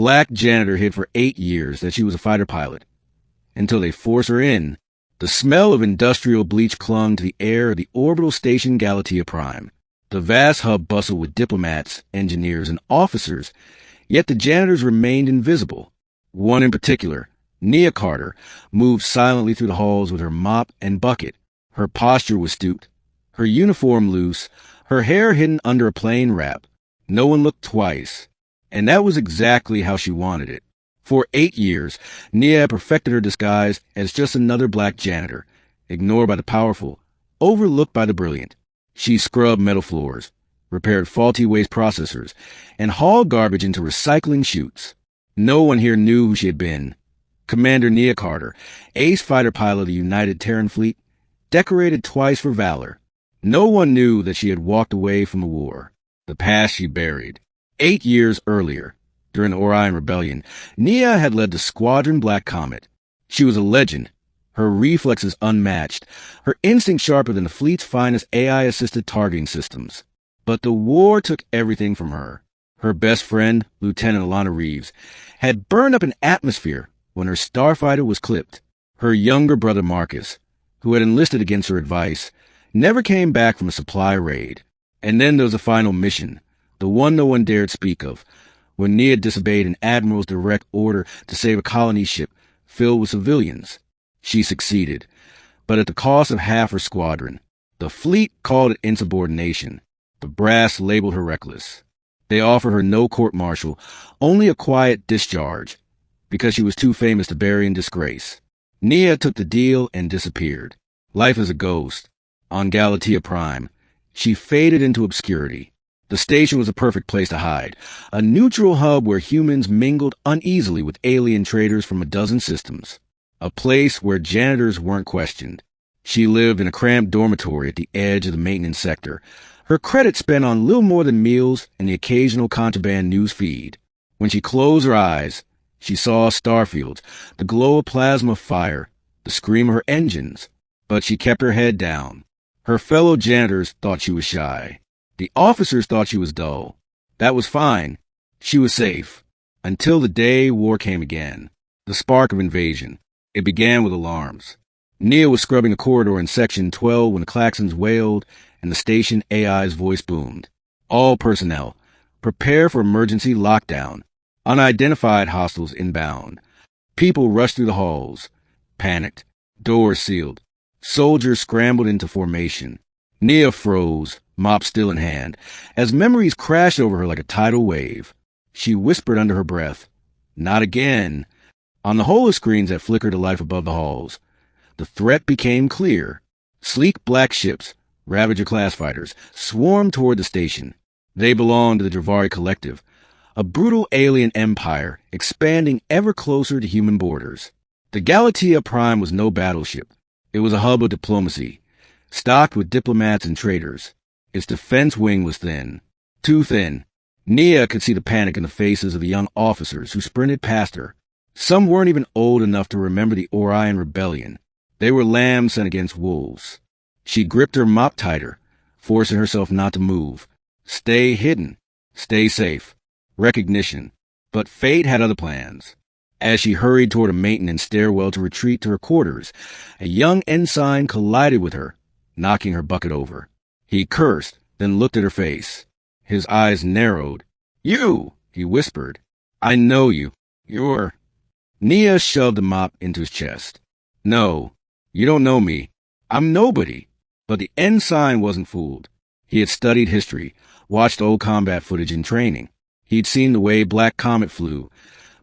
Black Janitor hid for 8 years that she was a fighter pilot, until they forced her in. The smell of industrial bleach clung to the air of the orbital station Galatea Prime. The vast hub bustled with diplomats, engineers, and officers, yet the janitors remained invisible. One in particular, Nia Carter, moved silently through the halls with her mop and bucket. Her posture was stooped, her uniform loose, her hair hidden under a plain wrap. No one looked twice, and that was exactly how she wanted it. For 8 years, Nia had perfected her disguise as just another black janitor, ignored by the powerful, overlooked by the brilliant. She scrubbed metal floors, repaired faulty waste processors, and hauled garbage into recycling chutes. No one here knew who she had been. Commander Nia Carter, ace fighter pilot of the United Terran Fleet, decorated twice for valor. No one knew that she had walked away from the war, the past she buried. 8 years earlier, during the Orion Rebellion, Nia had led the Squadron Black Comet. She was a legend, her reflexes unmatched, her instinct sharper than the fleet's finest AI-assisted targeting systems. But the war took everything from her. Her best friend, Lieutenant Alana Reeves, had burned up an atmosphere when her starfighter was clipped. Her younger brother Marcus, who had enlisted against her advice, never came back from a supply raid. And then there was the final mission, the one no one dared speak of, when Nia disobeyed an admiral's direct order to save a colony ship filled with civilians. She succeeded, but at the cost of half her squadron. The fleet called it insubordination. The brass labeled her reckless. They offered her no court-martial, only a quiet discharge, because she was too famous to bury in disgrace. Nia took the deal and disappeared. Life as a ghost. On Galatea Prime, she faded into obscurity. The station was a perfect place to hide, a neutral hub where humans mingled uneasily with alien traders from a dozen systems, a place where janitors weren't questioned. She lived in a cramped dormitory at the edge of the maintenance sector, her credit spent on little more than meals and the occasional contraband news feed. When she closed her eyes, she saw starfields, the glow of plasma fire, the scream of her engines, but she kept her head down. Her fellow janitors thought she was shy. The officers thought she was dull. That was fine. She was safe. Until the day war came again. The spark of invasion. It began with alarms. Nia was scrubbing a corridor in Section 12 when the klaxons wailed and the station AI's voice boomed. All personnel, prepare for emergency lockdown. Unidentified hostiles inbound. People rushed through the halls. Panicked. Doors sealed. Soldiers scrambled into formation. Nia froze, mop still in hand, as memories crashed over her like a tidal wave. She whispered under her breath, "Not again." On the holoscreens that flickered to life above the halls, the threat became clear. Sleek black ships, Ravager-class fighters, swarmed toward the station. They belonged to the Dravari Collective, a brutal alien empire expanding ever closer to human borders. The Galatea Prime was no battleship. It was a hub of diplomacy, stocked with diplomats and traders. Its defense wing was thin, too thin. Nia could see the panic in the faces of the young officers who sprinted past her. Some weren't even old enough to remember the Orion Rebellion. They were lambs sent against wolves. She gripped her mop tighter, forcing herself not to move. Stay hidden. Stay safe. Recognition. But fate had other plans. As she hurried toward a maintenance stairwell to retreat to her quarters, a young ensign collided with her, knocking her bucket over. He cursed, then looked at her face. His eyes narrowed. "You!" he whispered. "I know you. You're—" Nia shoved the mop into his chest. "No, you don't know me. I'm nobody." But the ensign wasn't fooled. He had studied history, watched old combat footage in training. He'd seen the way Black Comet flew,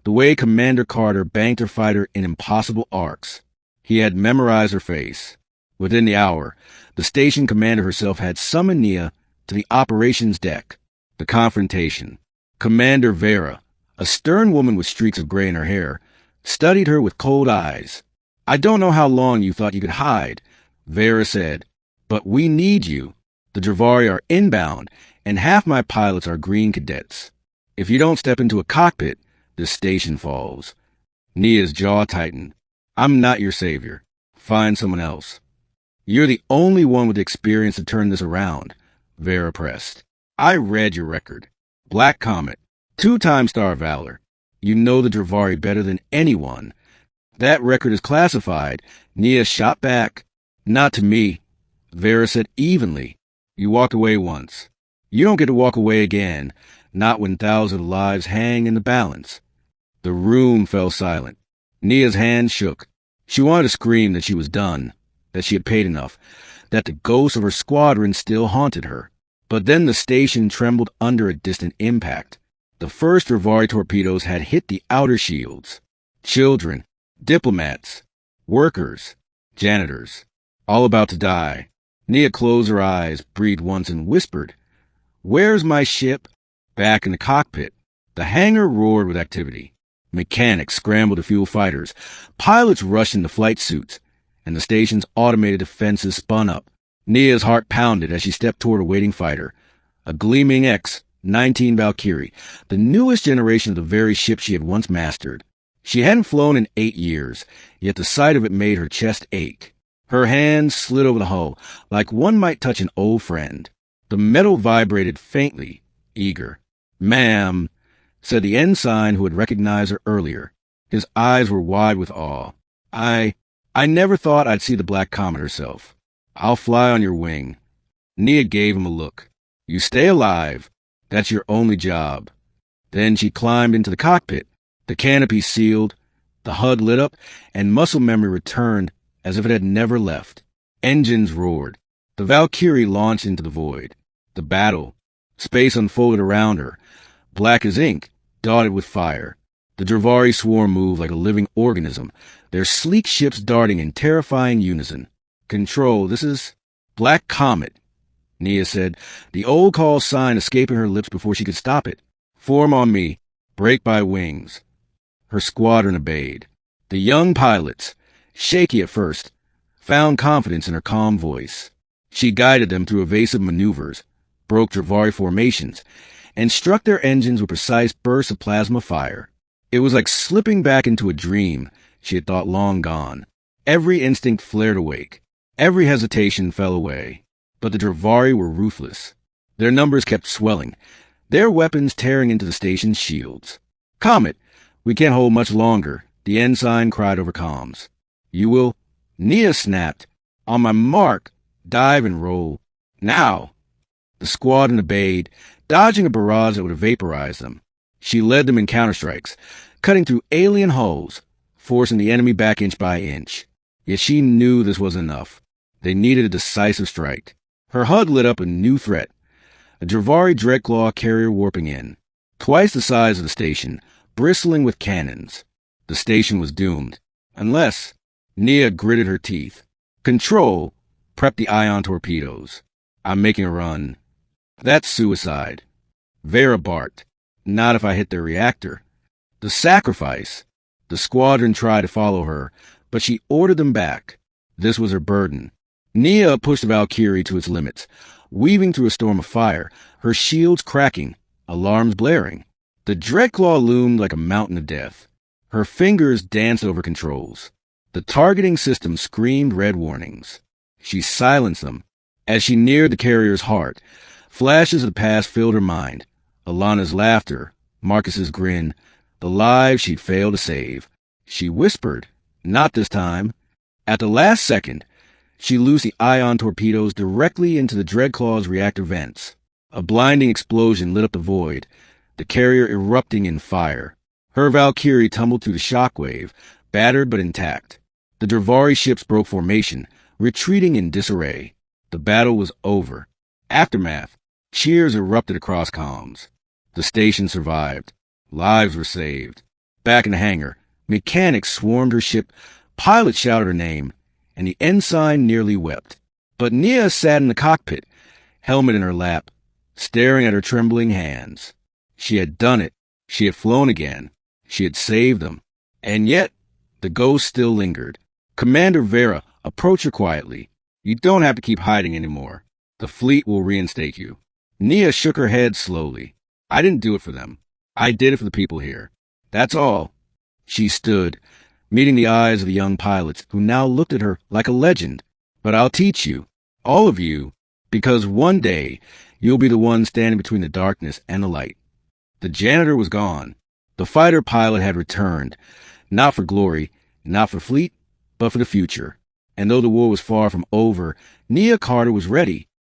the way Commander Carter banked her fighter in impossible arcs. He had memorized her face. Within the hour, the station commander herself had summoned Nia to the operations deck. The confrontation. Commander Vera, a stern woman with streaks of gray in her hair, studied her with cold eyes. "I don't know how long you thought you could hide," Vera said, "but we need you. The Dravari are inbound, and half my pilots are green cadets. If you don't step into a cockpit, this station falls." Nia's jaw tightened. "I'm not your savior. Find someone else." "You're the only one with experience to turn this around," Vera pressed. "I read your record. Black Comet, 2-time Star of Valor. You know the Dravari better than anyone. That record is classified. Nia shot back. Not to me. Vera said evenly. You walked away once. You don't get to walk away again, not when thousands of lives hang in the balance. The room fell silent. Nia's hand shook. She wanted to scream that she was done, that she had paid enough, that the ghosts of her squadron still haunted her. But then the station trembled under a distant impact. The first Dravari torpedoes had hit the outer shields. Children, diplomats, workers, janitors, all about to die. Nia closed her eyes, breathed once, and whispered, "Where's my ship?" Back in the cockpit. The hangar roared with activity. Mechanics scrambled to fuel fighters. Pilots rushed into flight suits, and the station's automated defenses spun up. Nia's heart pounded as she stepped toward a waiting fighter, a gleaming X-19 Valkyrie, the newest generation of the very ship she had once mastered. She hadn't flown in 8 years, yet the sight of it made her chest ache. Her hand slid over the hull, like one might touch an old friend. The metal vibrated faintly, eager. "Ma'am," said the ensign who had recognized her earlier. His eyes were wide with awe. I never thought I'd see the Black Comet herself. I'll fly on your wing." Nia gave him a look. "You stay alive. That's your only job." Then she climbed into the cockpit. The canopy sealed, the HUD lit up, and muscle memory returned as if it had never left. Engines roared. The Valkyrie launched into the void. The battle. Space unfolded around her, black as ink, dotted with fire. The Dravari swarm moved like a living organism, their sleek ships darting in terrifying unison. "Control, this is Black Comet," Nia said, the old call sign escaping her lips before she could stop it. "Form on me. Break by wings." Her squadron obeyed. The young pilots, shaky at first, found confidence in her calm voice. She guided them through evasive maneuvers, broke Dravari formations, and struck their engines with precise bursts of plasma fire. It was like slipping back into a dream she had thought long gone. Every instinct flared awake. Every hesitation fell away. But the Dravari were ruthless. Their numbers kept swelling, their weapons tearing into the station's shields. "Comet, we can't hold much longer," the ensign cried over comms. "You will—" Nia snapped. "On my mark, dive and roll. Now!" The squadron obeyed, dodging a barrage that would have vaporized them. She led them in counterstrikes, cutting through alien hulls, forcing the enemy back inch by inch. Yet she knew this was enough. They needed a decisive strike. Her HUD lit up a new threat. A Dravari Dreadclaw carrier warping in, twice the size of the station, bristling with cannons. The station was doomed. Unless— Nia gritted her teeth. "Control, prep the ion torpedoes. I'm making a run." "That's suicide." Vera barked. "Not if I hit their reactor." The sacrifice. The squadron tried to follow her, but she ordered them back. This was her burden. Nia pushed the Valkyrie to its limits, weaving through a storm of fire, her shields cracking, alarms blaring. The Dreadclaw loomed like a mountain of death. Her fingers danced over controls. The targeting system screamed red warnings. She silenced them. As she neared the carrier's heart, flashes of the past filled her mind. Alana's laughter, Marcus's grin, the lives she'd failed to save. She whispered, "Not this time." At the last second, she loosed the ion torpedoes directly into the Dreadclaw's reactor vents. A blinding explosion lit up the void, the carrier erupting in fire. Her Valkyrie tumbled through the shockwave, battered but intact. The Dravari ships broke formation, retreating in disarray. The battle was over. Aftermath. Cheers erupted across comms. The station survived. Lives were saved. Back in the hangar, mechanics swarmed her ship, pilots shouted her name, and the ensign nearly wept. But Nia sat in the cockpit, helmet in her lap, staring at her trembling hands. She had done it. She had flown again. She had saved them. And yet, the ghost still lingered. Commander Vera approached her quietly. "You don't have to keep hiding anymore. The fleet will reinstate you." Nia shook her head slowly. "I didn't do it for them. I did it for the people here. That's all." She stood, meeting the eyes of the young pilots, who now looked at her like a legend. "But I'll teach you, all of you, because one day you'll be the one standing between the darkness and the light." The janitor was gone. The fighter pilot had returned, not for glory, not for fleet, but for the future. And though the war was far from over, Nia Carter was ready.